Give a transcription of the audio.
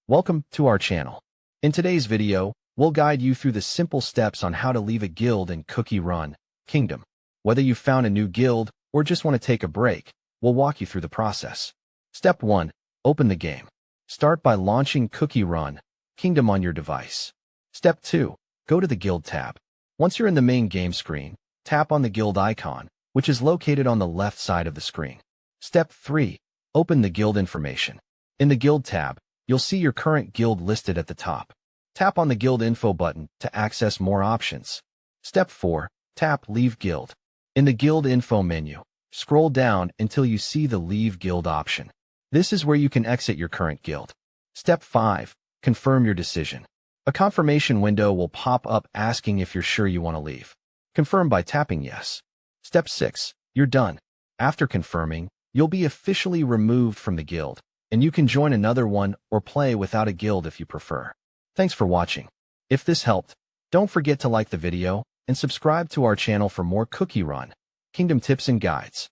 Welcome to our channel. In today's video, we'll guide you through the simple steps on how to leave a guild in Cookie Run Kingdom. Whether you've found a new guild or just want to take a break, we'll walk you through the process. Step 1. Open the game. Start by launching Cookie Run Kingdom on your device. Step 2. Go to the Guild tab. Once you're in the main game screen, tap on the guild icon, which is located on the left side of the screen. Step 3. Open the guild information. In the Guild tab, you'll see your current guild listed at the top. Tap on the Guild Info button to access more options. Step 4. Tap Leave Guild. In the Guild Info menu, scroll down until you see the Leave Guild option. This is where you can exit your current guild. Step 5. Confirm your decision. A confirmation window will pop up asking if you're sure you want to leave. Confirm by tapping Yes. Step 6. You're done. After confirming, you'll be officially removed from the guild, and you can join another one or play without a guild if you prefer. Thanks for watching. If this helped, don't forget to like the video and subscribe to our channel for more Cookie Run Kingdom tips and guides.